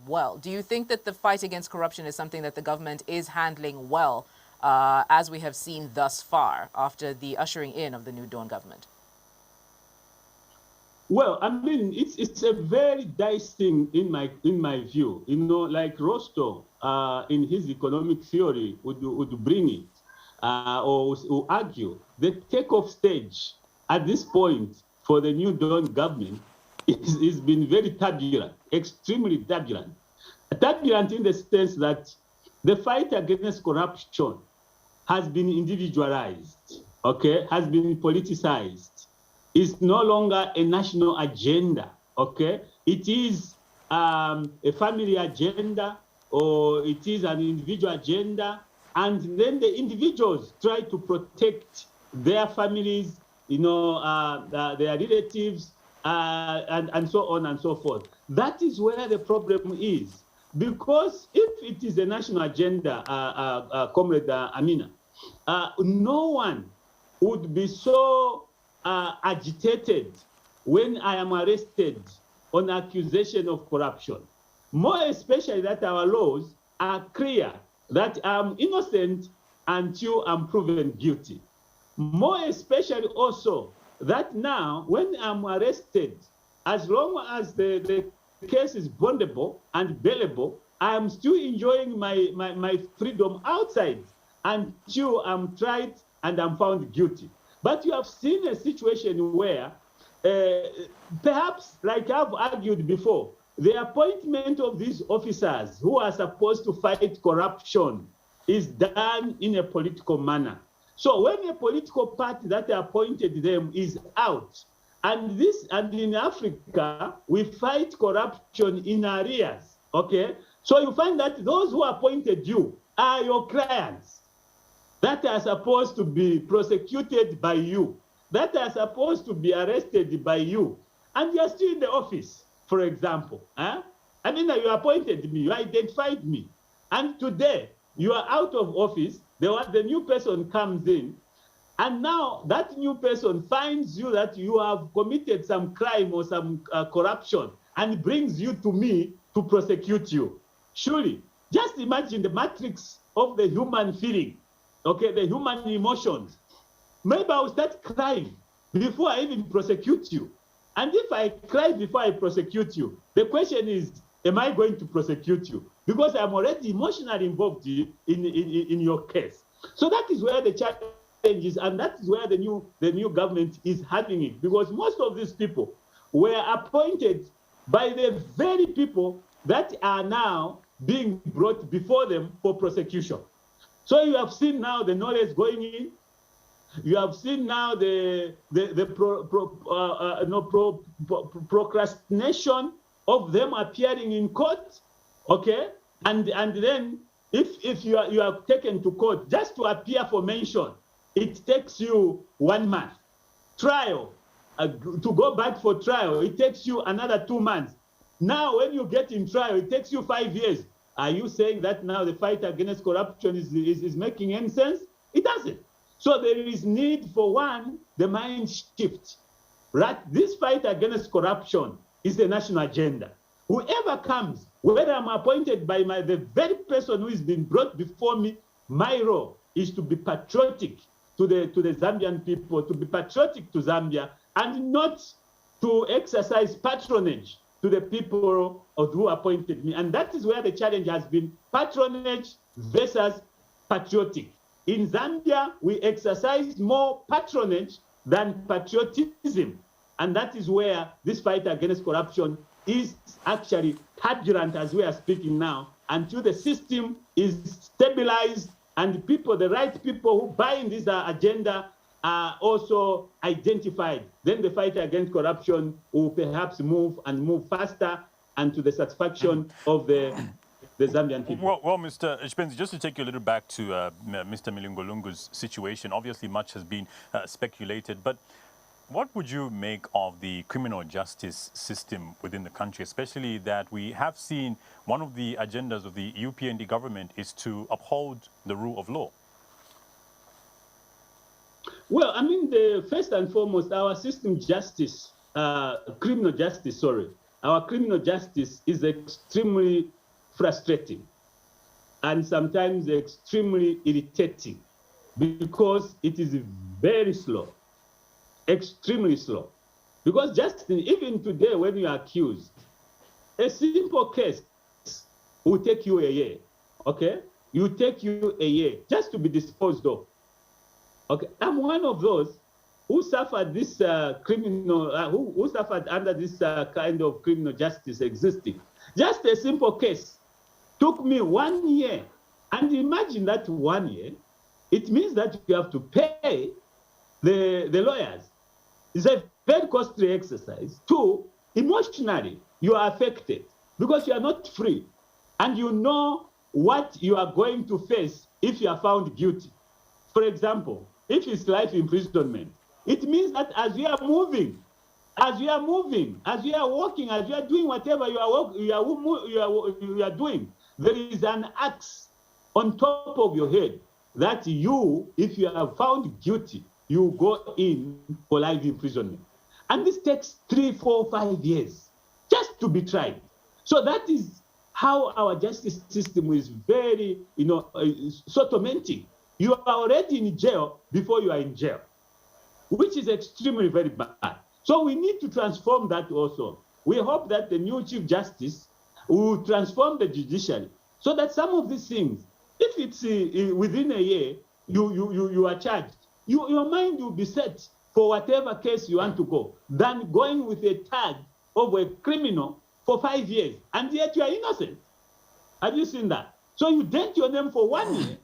well. Do you think that the fight against corruption is something that the government is handling well, as we have seen thus far after the ushering in of the New Dawn government? Well, I mean, it's a very dicey thing in my view. You know, like Rostow, in his economic theory would bring it, or would argue the takeoff stage at this point for the New Dawn government is been very turbulent, extremely turbulent. Turbulent in the sense that the fight against corruption has been individualized, okay, has been politicized. It's no longer a national agenda, okay? It is a family agenda, or it is an individual agenda, and then the individuals try to protect their families, you know, their relatives, and so on and so forth. That is where the problem is. Because if it is a national agenda, Comrade Amina, no one would be so agitated when I am arrested on accusation of corruption. More especially that our laws are clear that I'm innocent until I'm proven guilty. More especially also that now when I'm arrested, as long as the case is bondable and bailable, I'm still enjoying my freedom outside until I'm tried and I'm found guilty. But you have seen a situation where, perhaps, like I've argued before, the appointment of these officers who are supposed to fight corruption is done in a political manner. So when a political party that appointed them is out, and in Africa, we fight corruption in arrears, okay? So you find that those who appointed you are your clients that are supposed to be prosecuted by you, that are supposed to be arrested by you, and you're still in the office, for example. I mean, you appointed me, you identified me, and today you are out of office, the new person comes in, and now that new person finds you that you have committed some crime or some corruption and brings you to me to prosecute you. Surely, just imagine the matrix of the human feeling, okay, the human emotions. Maybe I'll start crying before I even prosecute you. And if I cry before I prosecute you, the question is, am I going to prosecute you? Because I'm already emotionally involved in your case. So that is where the challenge is, and that is where the new government is having it. Because most of these people were appointed by the very people that are now being brought before them for prosecution. So you have seen now the knowledge going in. You have seen now the procrastination of them appearing in court, okay? And then if you are taken to court just to appear for mention, it takes you 1 month. Trial, to go back for trial, it takes you another 2 months. Now, when you get in trial, it takes you 5 years. Are you saying that now the fight against corruption is making any sense? It doesn't. So there is need for one, the mind shift. Right? This fight against corruption is a national agenda. Whoever comes, whether I'm appointed by the very person who has been brought before me, my role is to be patriotic to the Zambian people, to be patriotic to Zambia, and not to exercise patronage to the people who appointed me. And that is where the challenge has been, patronage versus patriotic. In Zambia, we exercise more patronage than patriotism. And that is where this fight against corruption is actually turbulent as we are speaking now, until the system is stabilized and people, the right people who buy in this agenda are also identified. Then the fight against corruption will perhaps move faster and to the satisfaction of the Zambian people. Well, Mr. Chipenzi, just to take you a little back to Mr. Milingo Lungu's situation, obviously much has been speculated, but what would you make of the criminal justice system within the country, especially that we have seen one of the agendas of the UPND government is to uphold the rule of law? Well, I mean, first and foremost, our system justice, criminal justice, our criminal justice is extremely frustrating and sometimes extremely irritating because it is very slow, extremely slow. Because just even today when you are accused, a simple case will take you a year, okay? You take you a year just to be disposed of. Okay, I'm one of those who suffered this criminal, who suffered under this kind of criminal justice existing. Just a simple case took me 1 year. And imagine that 1 year, it means that you have to pay the lawyers. It's a very costly exercise. Two, emotionally, you are affected because you are not free. And you know what you are going to face if you are found guilty. For example, if it's life imprisonment, it means that as you are moving, as you are walking, as you are doing whatever you are doing, there is an axe on top of your head that you, if you are found guilty, you go in for life imprisonment. And this takes 3, 4, 5 years just to be tried. So that is how our justice system is very, so tormenting. You are already in jail before you are in jail, which is extremely very bad. So we need to transform that also. We hope that the new Chief Justice will transform the judiciary so that some of these things, if it's within a year, you are charged, your mind will be set for whatever case you want to go, than going with a tag of a criminal for 5 years, and yet you are innocent. Have you seen that? So you dent your name for 1 year,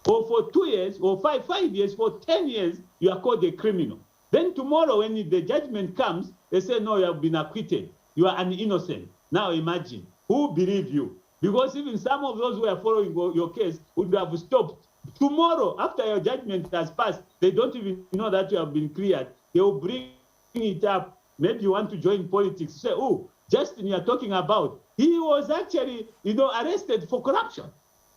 or for 2 years, or 5 years, for 10 years, you are called a criminal. Then tomorrow, when the judgment comes, they say, no, you have been acquitted. You are an innocent. Now imagine, who believe you? Because even some of those who are following your case would have stopped. Tomorrow, after your judgment has passed, they don't even know that you have been cleared. They will bring it up. Maybe you want to join politics. Say, oh, Justin, you are talking about, he was actually, arrested for corruption.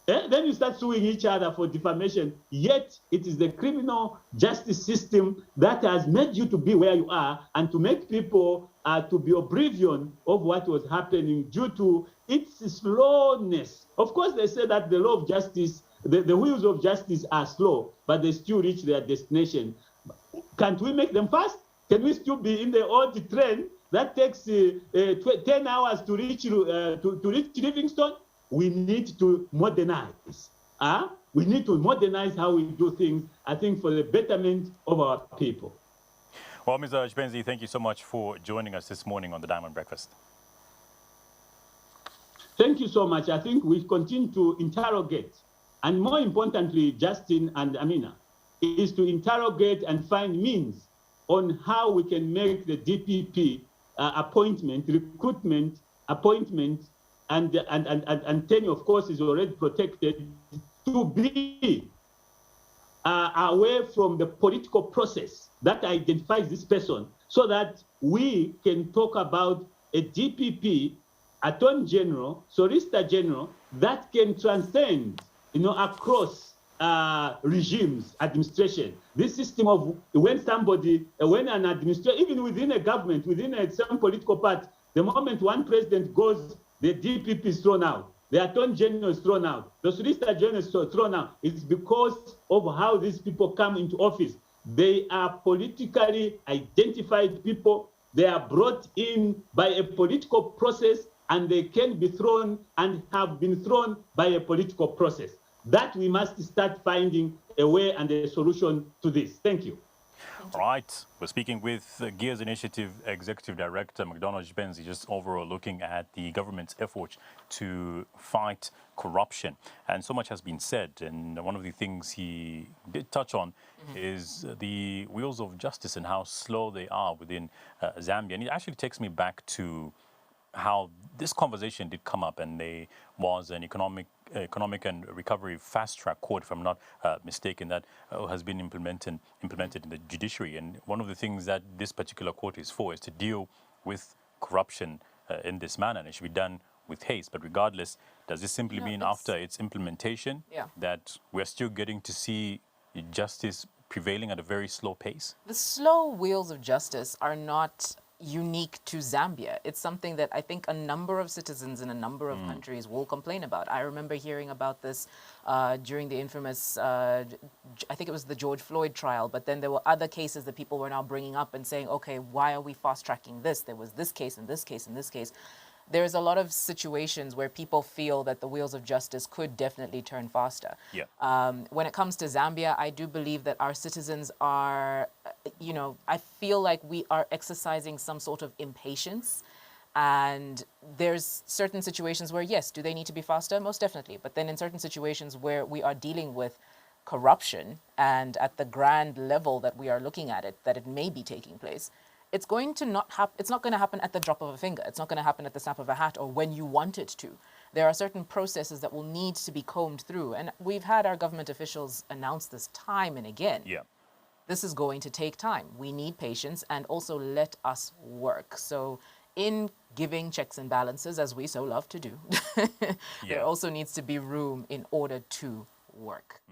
Then you start suing each other for defamation. Yet it is the criminal justice system that has made you to be where you are and to make people to be oblivion of what was happening due to its slowness. Of course, they say that the law of justice, the wheels of justice are slow, but they still reach their destination. Can't we make them fast? Can we still be in the old train that takes 10 hours to reach Livingston? We need to modernize. We need to modernize how we do things, I think, for the betterment of our people. Well, Mr. Chipenzi, thank you so much for joining us this morning on the Diamond Breakfast. Thank you so much. I think we continue to interrogate, and more importantly, Justin and Amina, is to interrogate and find means on how we can make the DPP appointment, recruitment, appointment, and tenure, of course, is already protected, to be away from the political process that identifies this person, so that we can talk about a DPP, Attorney General, Solicitor General, that can transcend, across regimes, administration. This system of when an administration, even within a government, within some political party, the moment one president goes, the DPP is thrown out. The Attorney General is thrown out. The Solicitor General is thrown out. It's because of how these people come into office. They are politically identified people. They are brought in by a political process, and they can be thrown and have been thrown by a political process. That we must start finding a way and a solution to this. Thank you. All right. We're speaking with Gears Initiative Executive Director MacDonald Chipenzi, just overall looking at the government's efforts to fight corruption. And so much has been said. And one of the things he did touch on is the wheels of justice and how slow they are within Zambia. And it actually takes me back to how this conversation did come up, and there was an economic and recovery fast track court, if I'm not mistaken, that has been implemented in the judiciary. And one of the things that this particular court is for is to deal with corruption in this manner, and it should be done with haste. But regardless, does this simply mean after its implementation that we're still getting to see justice prevailing at a very slow pace? The slow wheels of justice are not unique to Zambia. It's something that I think a number of citizens in a number of countries will complain about. I remember hearing about this during the infamous, I think it was the George Floyd trial, but then there were other cases that people were now bringing up and saying, okay, why are we fast-tracking this? There was this case and this case and this case. There's a lot of situations where people feel that the wheels of justice could definitely turn faster. Yeah. When it comes to Zambia, I do believe that our citizens are, I feel like we are exercising some sort of impatience. And there's certain situations where, yes, do they need to be faster? Most definitely. But then in certain situations where we are dealing with corruption and at the grand level that we are looking at it, that it may be taking place, it's not going to happen at the drop of a finger. It's not going to happen at the snap of a hat or when you want it to. There are certain processes that will need to be combed through. And we've had our government officials announce this time and again. Yeah. This is going to take time. We need patience and also let us work. So in giving checks and balances, as we so love to do, there also needs to be room in order to work.